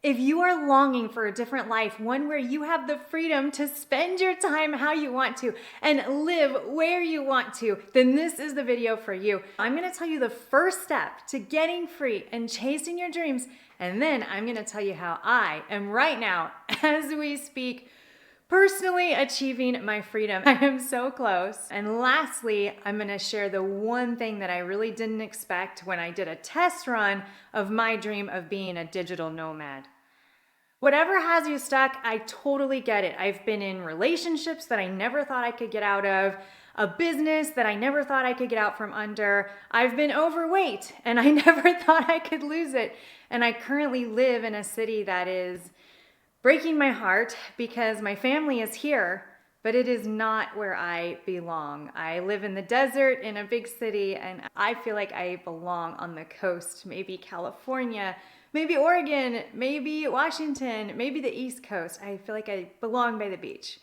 If you are longing for a different life, one where you have the freedom to spend your time how you want to and live where you want to, then this is the video for you. I'm gonna tell you the first step to getting free and chasing your dreams, and then I'm gonna tell you how I am right now, as we speak, personally achieving my freedom. I am so close. And lastly, I'm gonna share the one thing that I really didn't expect when I did a test run of my dream of being a digital nomad. Whatever has you stuck, I totally get it. I've been in relationships that I never thought I could get out of, a business that I never thought I could get out from under. I've been overweight and I never thought I could lose it. And I currently live in a city that is breaking my heart because my family is here, but it is not where I belong. I live in the desert in a big city, and I feel like I belong on the coast, maybe California, maybe Oregon, maybe Washington, maybe the East Coast. I feel like I belong by the beach.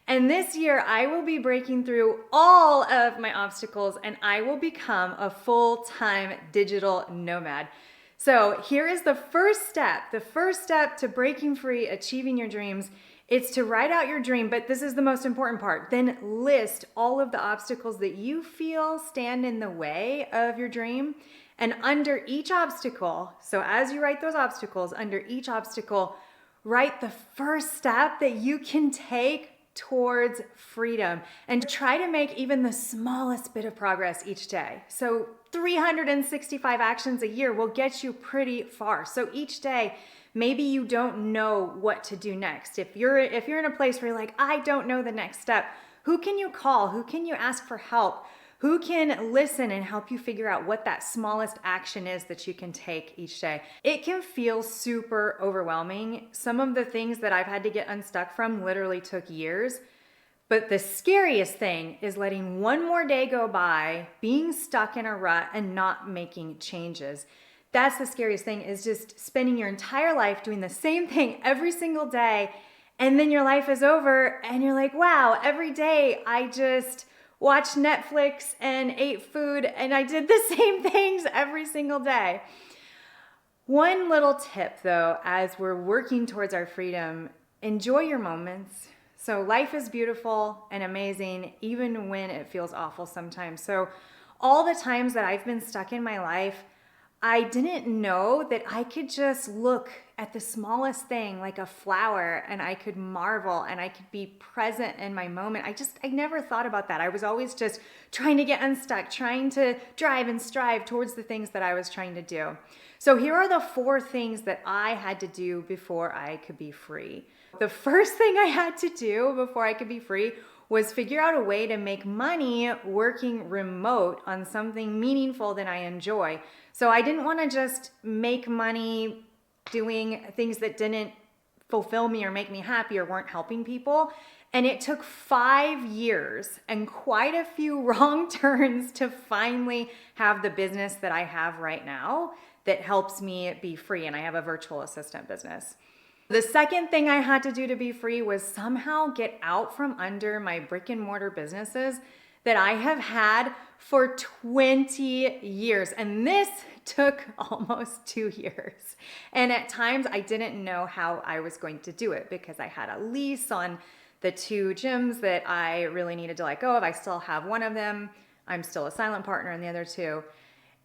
And this year, I will be breaking through all of my obstacles and I will become a full-time digital nomad. So here is the first step to breaking free, achieving your dreams. It's to write out your dream, but this is the most important part. Then list all of the obstacles that you feel stand in the way of your dream. And under each obstacle, so as you write those obstacles, under each obstacle, write the first step that you can take towards freedom and try to make even the smallest bit of progress each day. So 365 actions a year will get you pretty far. So each day, maybe you don't know what to do next. If you're in a place where you're like, I don't know the next step, who can you call? Who can you ask for help? Who can listen and help you figure out what that smallest action is that you can take each day? It can feel super overwhelming. Some of the things that I've had to get unstuck from literally took years. But the scariest thing is letting one more day go by, being stuck in a rut and not making changes. That's the scariest thing, is just spending your entire life doing the same thing every single day. And then your life is over and you're like, wow, every day I just watched Netflix and ate food and I did the same things every single day. One little tip though, as we're working towards our freedom, enjoy your moments. So life is beautiful and amazing, even when it feels awful sometimes. So all the times that I've been stuck in my life, I didn't know that I could just look at the smallest thing like a flower and I could marvel and I could be present in my moment. I never thought about that. I was always just trying to get unstuck, trying to drive and strive towards the things that I was trying to do. So here are the 4 things that I had to do before I could be free. The first thing I had to do before I could be free was figure out a way to make money working remote on something meaningful that I enjoy. So I didn't want to just make money doing things that didn't fulfill me or make me happy or weren't helping people. And it took 5 years and quite a few wrong turns to finally have the business that I have right now that helps me be free. And I have a virtual assistant business. The second thing I had to do to be free was somehow get out from under my brick and mortar businesses that I have had for 20 years. And this took almost 2 years. And at times I didn't know how I was going to do it because I had a lease on the 2 gyms that I really needed to let go of. I still have one of them. I'm still a silent partner in the other 2.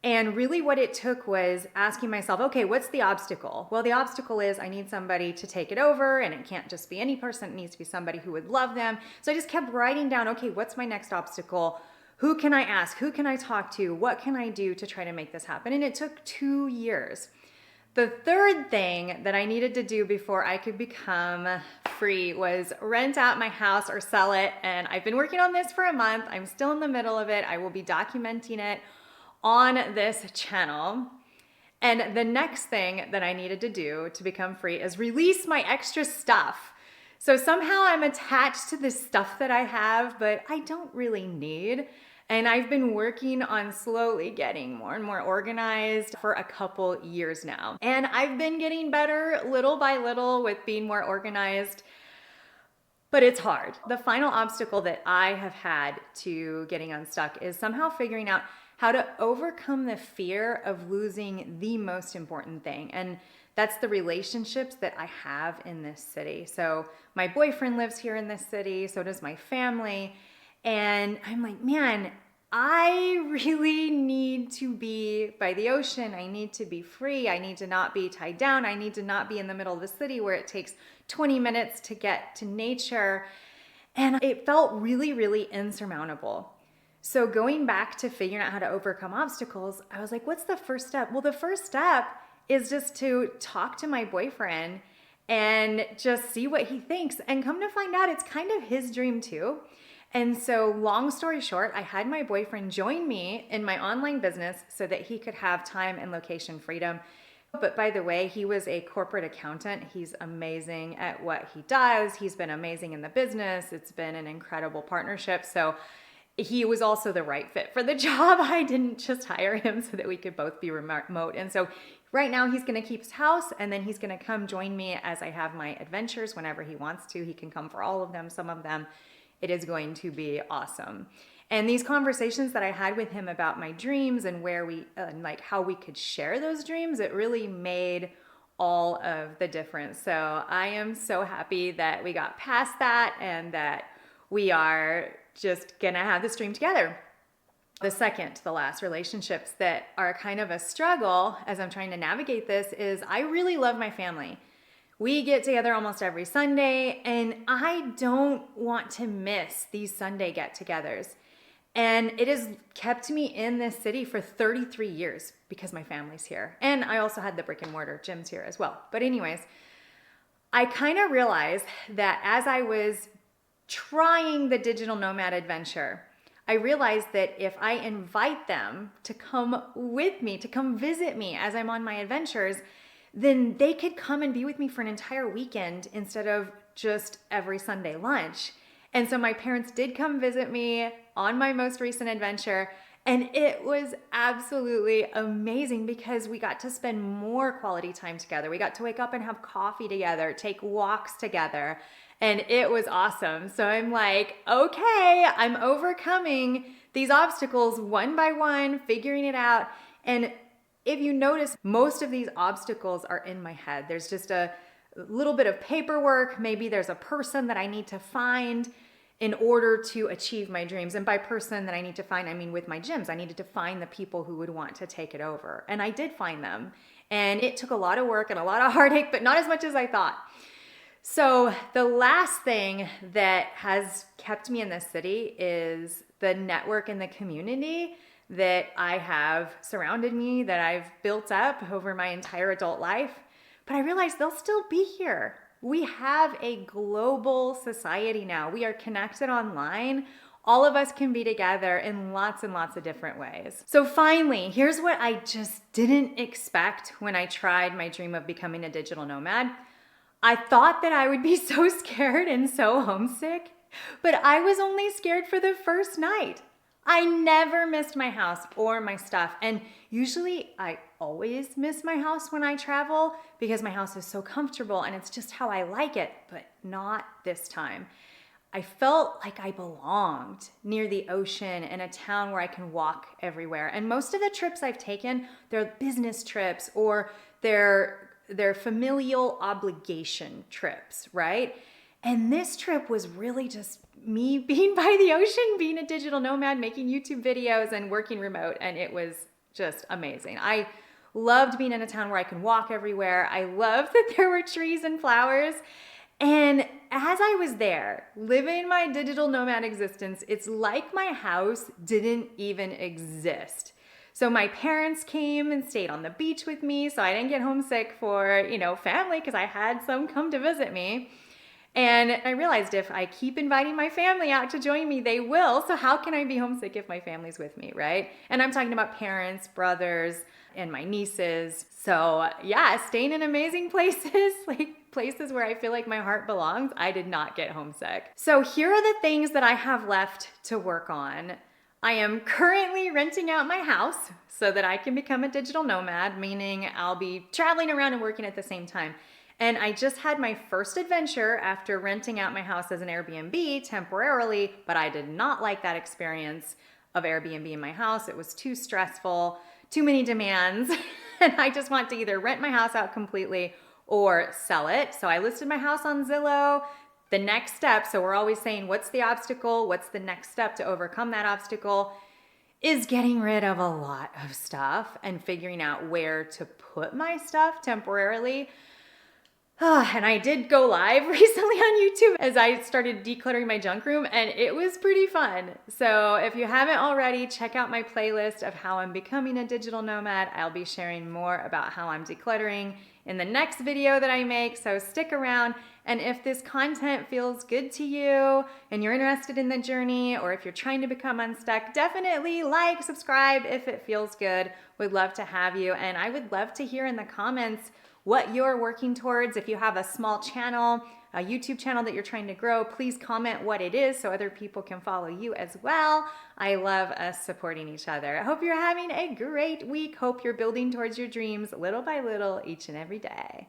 And really what it took was asking myself, okay, what's the obstacle? Well, the obstacle is I need somebody to take it over, and it can't just be any person. It needs to be somebody who would love them. So I just kept writing down, okay, what's my next obstacle? Who can I ask? Who can I talk to? What can I do to try to make this happen? And it took 2 years. The third thing that I needed to do before I could become free was rent out my house or sell it. And I've been working on this for a month. I'm still in the middle of it. I will be documenting it on this channel. And the next thing that I needed to do to become free is release my extra stuff. So somehow I'm attached to this stuff that I have, but I don't really need. And I've been working on slowly getting more and more organized for a couple years now. And I've been getting better little by little with being more organized, but it's hard. The final obstacle that I have had to getting unstuck is somehow figuring out how to overcome the fear of losing the most important thing. And That's the relationships that I have in this city. So my boyfriend lives here in this city, so does my family. And I'm like, man, I really need to be by the ocean. I need to be free. I need to not be tied down. I need to not be in the middle of the city where it takes 20 minutes to get to nature. And it felt really, really insurmountable. So going back to figuring out how to overcome obstacles, I was like, what's the first step? Well, the first step is just to talk to my boyfriend and just see what he thinks. And come to find out, it's kind of his dream too. And so long story short, I had my boyfriend join me in my online business so that he could have time and location freedom. But by the way, he was a corporate accountant. He's amazing at what he does. He's been amazing in the business. It's been an incredible partnership. So he was also the right fit for the job. I didn't just hire him so that we could both be remote. And so right now he's going to keep his house, and then he's going to come join me as I have my adventures whenever he wants to. He can come for all of them, some of them. It is going to be awesome. And these conversations that I had with him about my dreams and where we, like how we could share those dreams, it really made all of the difference. So I am so happy that we got past that and that we are just gonna have this dream together. The second to the last relationships that are kind of a struggle as I'm trying to navigate this is I really love my family. We get together almost every Sunday, and I don't want to miss these Sunday get-togethers. And it has kept me in this city for 33 years because my family's here. And I also had the brick and mortar gyms here as well. But anyways, I kind of realized that as I was trying the digital nomad adventure, I realized that if I invite them to come with me, to come visit me as I'm on my adventures, then they could come and be with me for an entire weekend instead of just every Sunday lunch. And so my parents did come visit me on my most recent adventure, and it was absolutely amazing because we got to spend more quality time together. We got to wake up and have coffee together, take walks together, and it was awesome. So I'm like, okay, I'm overcoming these obstacles one by one, figuring it out. And if you notice, most of these obstacles are in my head. There's just a little bit of paperwork. Maybe there's a person that I need to find in order to achieve my dreams. And by person that I need to find, I mean with my gyms. I needed to find the people who would want to take it over. And I did find them. And it took a lot of work and a lot of heartache, but not as much as I thought. So the last thing that has kept me in this city is the network and the community that I have surrounded me, that I've built up over my entire adult life. But I realized they'll still be here. We have a global society now. We are connected online. All of us can be together in lots and lots of different ways. So finally, here's what I just didn't expect when I tried my dream of becoming a digital nomad. I thought that I would be so scared and so homesick, but I was only scared for the first night. I never missed my house or my stuff. And usually I always miss my house when I travel because my house is so comfortable and it's just how I like it, but not this time. I felt like I belonged near the ocean in a town where I can walk everywhere. And most of the trips I've taken, they're business trips or they're familial obligation trips, right? And this trip was really just me being by the ocean, being a digital nomad, making YouTube videos and working remote. And it was just amazing. I loved being in a town where I can walk everywhere. I loved that there were trees and flowers. And as I was there, living my digital nomad existence, it's like my house didn't even exist. So my parents came and stayed on the beach with me, so I didn't get homesick for, family because I had some come to visit me. And I realized if I keep inviting my family out to join me, they will. So how can I be homesick if my family's with me, right? And I'm talking about parents, brothers, and my nieces. So yeah, staying in amazing places, like places where I feel like my heart belongs, I did not get homesick. So here are the things that I have left to work on. I am currently renting out my house so that I can become a digital nomad, meaning I'll be traveling around and working at the same time. And I just had my first adventure after renting out my house as an Airbnb temporarily, but I did not like that experience of Airbnb in my house. It was too stressful, too many demands and I just want to either rent my house out completely or sell it. So I listed my house on Zillow. The next step, so we're always saying, what's the obstacle? What's the next step to overcome that obstacle? Is getting rid of a lot of stuff and figuring out where to put my stuff temporarily. And I did go live recently on YouTube as I started decluttering my junk room, and it was pretty fun. So if you haven't already, check out my playlist of how I'm becoming a digital nomad. I'll be sharing more about how I'm decluttering in the next video that I make, so stick around. And if this content feels good to you and you're interested in the journey, or if you're trying to become unstuck, definitely like, subscribe if it feels good. We'd love to have you. And I would love to hear in the comments what you're working towards. If you have a small channel, a YouTube channel that you're trying to grow, please comment what it is so other people can follow you as well. I love us supporting each other. I hope you're having a great week. Hope you're building towards your dreams little by little each and every day.